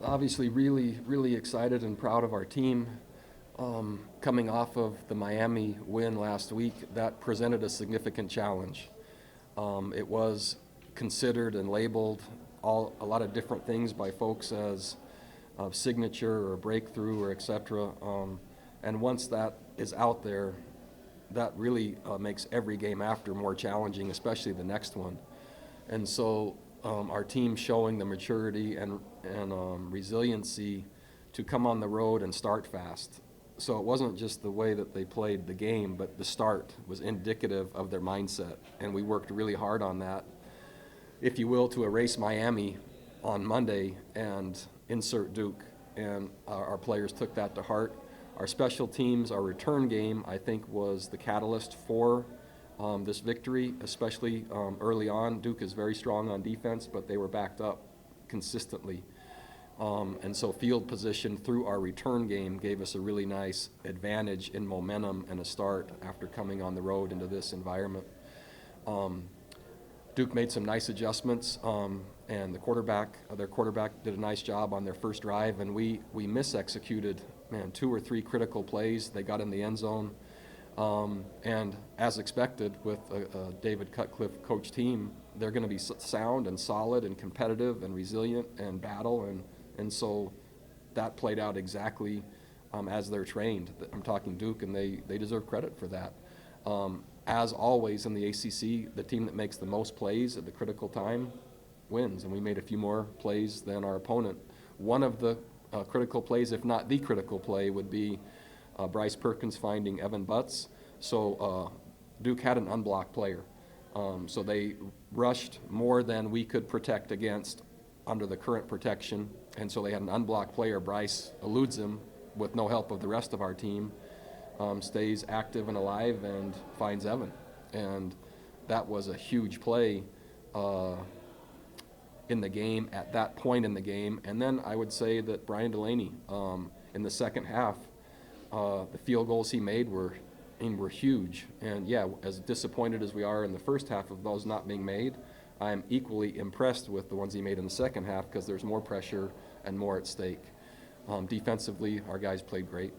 Obviously, really excited and proud of our team. Coming off of the Miami win last week, that presented a significant challenge. It was considered and labeled a lot of different things by folks as a signature or a breakthrough or et cetera. And once that is out there, that really makes every game after more challenging, especially the next one. And so our team showing the maturity and resiliency to come on the road and start fast. So it wasn't just the way that they played the game, but the start was indicative of their mindset. And we worked really hard on that, if you will, to erase Miami on Monday and insert Duke. And our players took that to heart. Our special teams, our return game, I think, was the catalyst for this victory, especially early on. Duke is very strong on defense, but they were backed up consistently. And so field position through our return game gave us a really nice advantage in momentum and a start after coming on the road into this environment. Duke made some nice adjustments, and their quarterback did a nice job on their first drive, and we mis-executed, 2 or 3 critical plays. They got in the end zone. And as expected with a David Cutcliffe coach team, they're going to be sound and solid and competitive and resilient and battle. And so that played out exactly as they're trained. I'm talking Duke, and they deserve credit for that. As always in the ACC, the team that makes the most plays at the critical time wins. And we made a few more plays than our opponent. One of the critical plays, if not the critical play, would be Bryce Perkins finding Evan Butts. So Duke had an unblocked player. So they rushed more than we could protect against under the current protection. And so they had an unblocked player. Bryce eludes him with no help of the rest of our team, stays active and alive, and finds Evan. And that was a huge play in the game, at that point in the game. And then I would say that Brian Delaney, in the second half, the field goals he made were huge. And yeah, as disappointed as we are in the first half of those not being made, I'm equally impressed with the ones he made in the second half, because there's more pressure and more at stake. Defensively, our guys played great,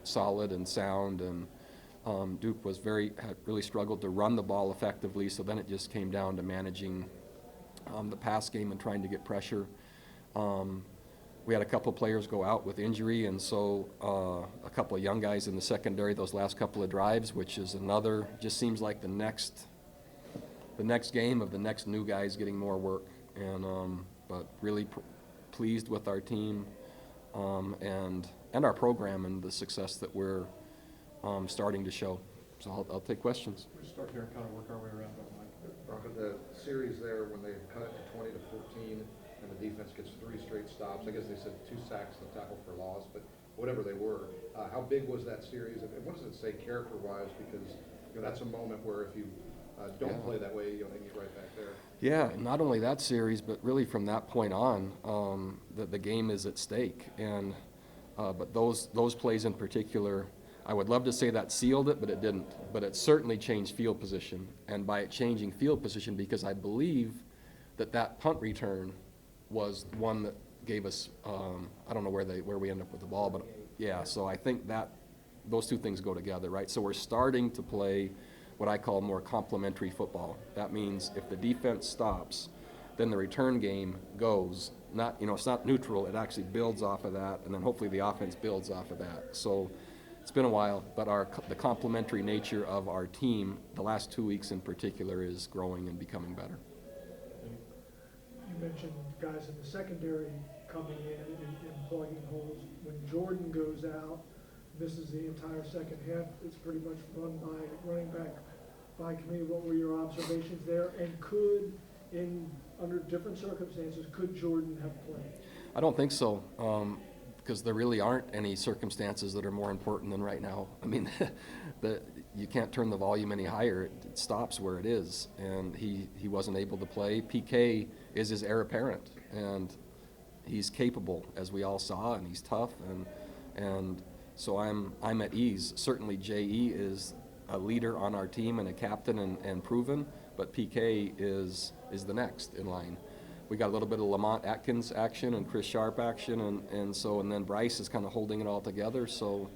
solid and sound, and Duke had really struggled to run the ball effectively, so then it just came down to managing the pass game and trying to get pressure. We had a couple players go out with injury, and so a couple of young guys in the secondary those last couple of drives, which is just seems like the next game of the next new guys getting more work. And but really pleased with our team and our program and the success that we're starting to show. So I'll take questions. We'll start here and kind of work our way around that, Mike. Bronco, the series there when they cut it to 20-14 and the defense gets 3 straight stops, I guess they said 2 sacks and a tackle for loss, but whatever they were, how big was that series? And what does it say character-wise? Because that's a moment where if you don't play that way, they get right back there. Yeah, not only that series, but really from that point on, the game is at stake. And but those plays in particular, I would love to say that sealed it, but it didn't. But it certainly changed field position. And by it changing field position, because I believe that punt return was one that gave us, I don't know where we end up with the ball, but yeah, so I think that those two things go together, right? So we're starting to play what I call more complementary football. That means if the defense stops, then the return game goes. It's not neutral, it actually builds off of that, and then hopefully the offense builds off of that. So it's been a while, but the complementary nature of our team, the last 2 weeks in particular, is growing and becoming better. You mentioned guys in the secondary coming in and plugging holes. When Jordan goes out, misses the entire second half, it's pretty much running back by committee. What were your observations there? And under different circumstances, could Jordan have played? I don't think so, because there really aren't any circumstances that are more important than right now. I mean, you can't turn the volume any higher. It stops where it is, and he wasn't able to play. PK is his heir apparent, and he's capable, as we all saw, and he's tough, and so I'm at ease. Certainly J.E. is a leader on our team and a captain and proven, but PK is the next in line. we got a little bit of Lamont Atkins action and Chris Sharp action, and then Bryce is kind of holding it all together. So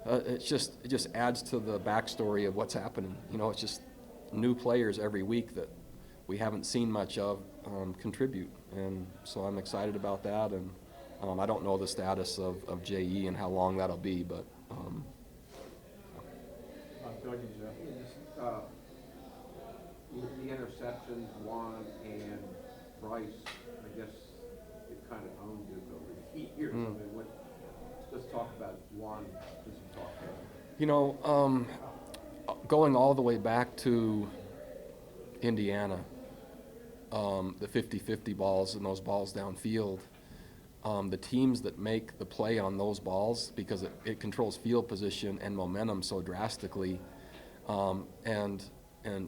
it just adds to the backstory of what's happening. It's just new players every week that we haven't seen much of contribute, and so I'm excited about that. And I don't know the status of JE and how long that'll be, but. The interceptions, Juan and Bryce, I guess it kind of owned it over the years. I mean, let's talk about Juan. Does he talk about? Going all the way back to Indiana, the 50-50 balls and those balls downfield, the teams that make the play on those balls, because it controls field position and momentum so drastically, and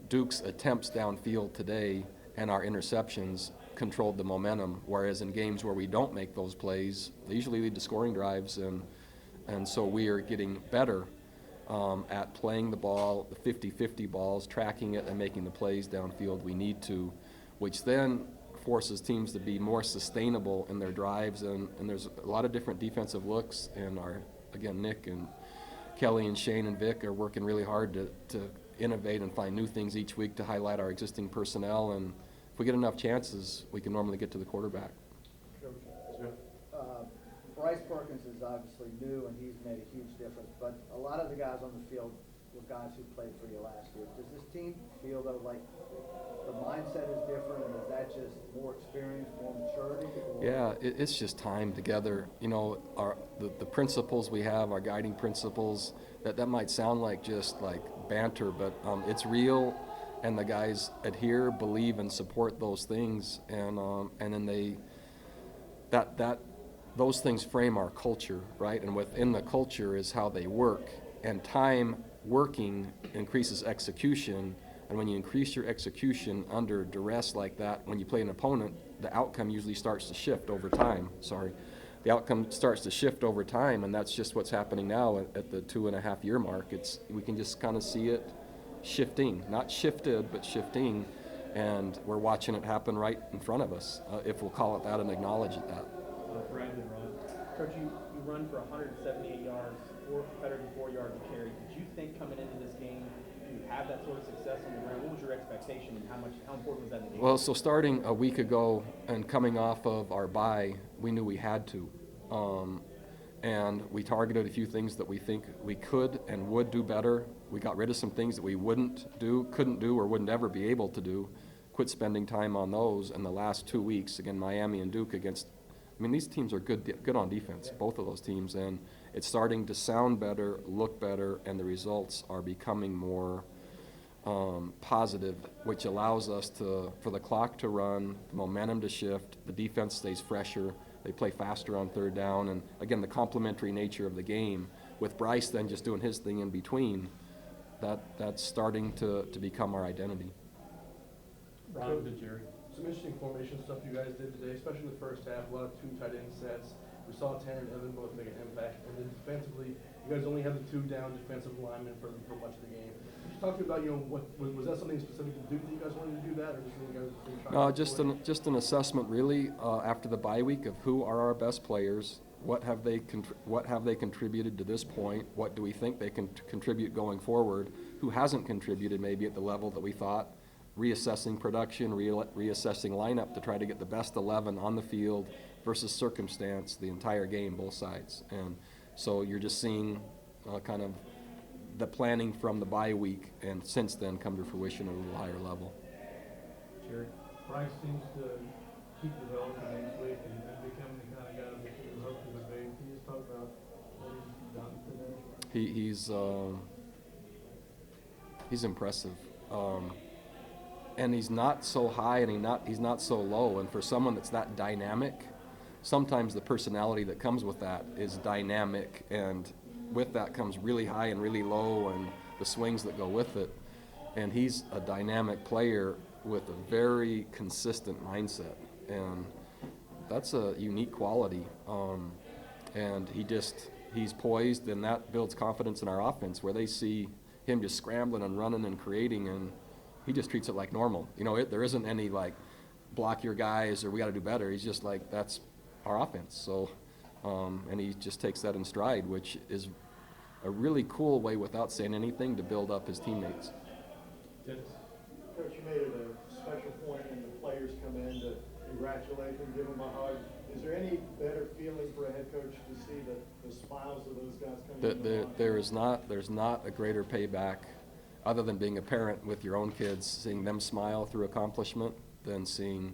Duke's attempts downfield today and our interceptions controlled the momentum, whereas in games where we don't make those plays, they usually lead to scoring drives, and so we are getting better at playing the ball, the 50-50 balls, tracking it and making the plays downfield we need to, which then forces teams to be more sustainable in their drives, and there's a lot of different defensive looks, and Nick and Kelly and Shane and Vic are working really hard to innovate and find new things each week to highlight our existing personnel, and if we get enough chances, we can normally get to the quarterback. Bryce Perkins is obviously new, and he's made a huge difference, but a lot of the guys on the field were guys who played for you last year. Does this team feel, though, like the mindset is different, and is that just more experience, more maturity? Or? Yeah, it's just time together. The principles we have, our guiding principles, that might sound like just like banter, but it's real, and the guys adhere, believe, and support those things, and then those things frame our culture, right? And within the culture is how they work, and time working increases execution, and when you increase your execution under duress like that, when you play an opponent, the outcome usually starts to shift over time. The outcome starts to shift over time, and that's just what's happening now at the 2.5-year mark. We can just kind of see it shifting, not shifted, but shifting, and we're watching it happen right in front of us, if we'll call it that and acknowledge it that. Brandon, Coach, you run for 178 yards, better than 4 yards a carry. Did you think coming into this game you have that sort of success on the ground? What was your expectation, and how important was that in the game? Well, so starting a week ago and coming off of our bye, we knew we had to. And we targeted a few things that we think we could and would do better. We got rid of some things that we couldn't do, or wouldn't ever be able to do. Quit spending time on those. And the last 2 weeks, again, Miami and Duke these teams are good on defense, both of those teams, and it's starting to sound better, look better, and the results are becoming more positive, which allows us for the clock to run, the momentum to shift, the defense stays fresher, they play faster on third down, and again, the complementary nature of the game, with Bryce then just doing his thing in between, that's starting to become our identity. Ron to Jerry. Some interesting formation stuff you guys did today, especially in the first half. A lot of 2 tight end sets. We saw Tanner and Evan both make an impact. And then defensively, you guys only had the 2 down defensive linemen for much of the game. Could you talk to me about, what was that something specific to Duke that you guys wanted to do that, or just something you guys were trying to just an assessment really after the bye week of who are our best players, what have they contributed to this point, what do we think they can contribute going forward, who hasn't contributed maybe at the level that we thought, reassessing production, reassessing lineup to try to get the best 11 on the field versus circumstance the entire game, both sides. And so you're just seeing kind of the planning from the bye week and since then come to fruition at a little higher level. Jerry? Bryce seems to keep developing each week and becoming the kind of guy that you hope he would be. Can you just talk about what he's done today? He's impressive. And he's not so high and he's not so low. And for someone that's that dynamic, sometimes the personality that comes with that is dynamic, and with that comes really high and really low and the swings that go with it. And he's a dynamic player with a very consistent mindset, and that's a unique quality. And he's poised, and that builds confidence in our offense, where they see him just scrambling and running and creating, and he just treats it like normal. There isn't any block your guys or we got to do better. He's just like, that's our offense. So, and he just takes that in stride, which is a really cool way without saying anything to build up his teammates. Dennis? Coach, you made it a special point when the players come in to congratulate them, give them a hug. Is there any better feeling for a head coach to see the smiles of those guys coming in? There's not a greater payback other than being a parent with your own kids, seeing them smile through accomplishment than seeing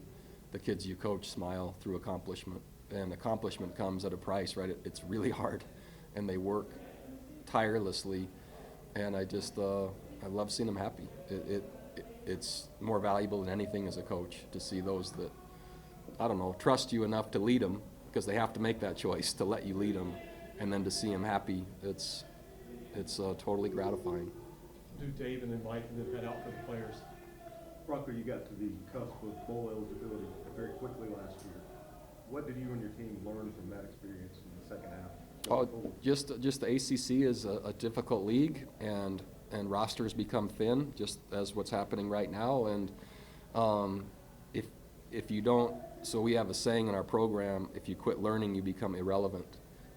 the kids you coach smile through accomplishment. And accomplishment comes at a price, right? It's really hard, and they work tirelessly, and I love seeing them happy. It's more valuable than anything as a coach to see those that, I don't know, trust you enough to lead them, because they have to make that choice to let you lead them, and then to see them happy, it's totally gratifying. Do Dave and then Mike and then head out for the players. Bronco, you got to the cusp of bowl eligibility very quickly last year. What did you and your team learn from that experience in the second half? Oh, just the ACC is a difficult league, and rosters become thin, just as what's happening right now. And if you don't, so we have a saying in our program: if you quit learning, you become irrelevant.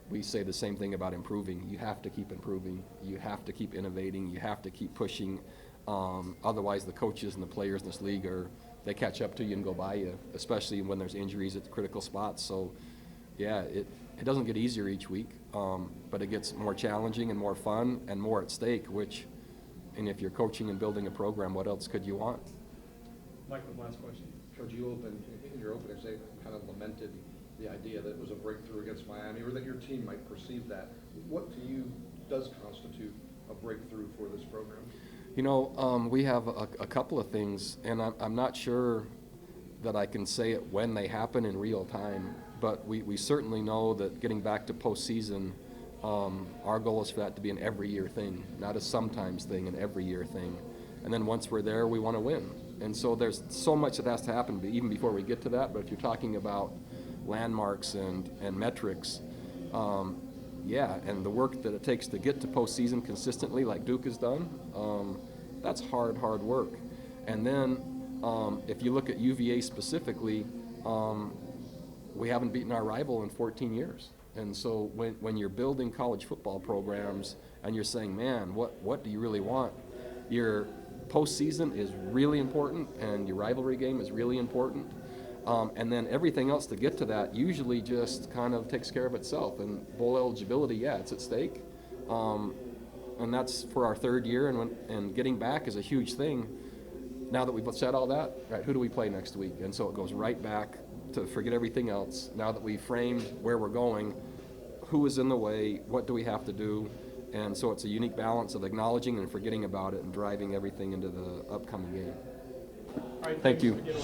We say the same thing about improving. You have to keep improving. You have to keep innovating. You have to keep pushing. Otherwise, the coaches and the players in this league they catch up to you and go by you, especially when there's injuries at critical spots. So, yeah, it doesn't get easier each week, but it gets more challenging and more fun and more at stake, and if you're coaching and building a program, what else could you want? Mike, the last question. Coach, you opened, in your opening statement, kind of lamented the idea that it was a breakthrough against Miami, or that your team might perceive that. What to you does constitute a breakthrough for this program? You know, we have a couple of things, and I'm not sure that I can say it when they happen in real time, but we certainly know that getting back to postseason, our goal is for that to be an every year thing, not a sometimes thing, an every year thing. And then once we're there, we want to win. And so there's so much that has to happen even before we get to that. But if you're talking about landmarks and metrics, yeah, and the work that it takes to get to postseason consistently, like Duke has done, that's hard work. And then if you look at UVA specifically, we haven't beaten our rival in 14 years. And so when you're building college football programs and you're saying, man, what do you really want? Your postseason is really important, and your rivalry game is really important. And then everything else to get to that usually just kind of takes care of itself. And bowl eligibility, yeah, it's at stake. And that's for our third year, and getting back is a huge thing. Now that we've said all that, right, who do we play next week? And so it goes right back to forget everything else. Now that we've framed where we're going, who is in the way, what do we have to do? And so it's a unique balance of acknowledging and forgetting about it and driving everything into the upcoming game. All right, Thank you. Again,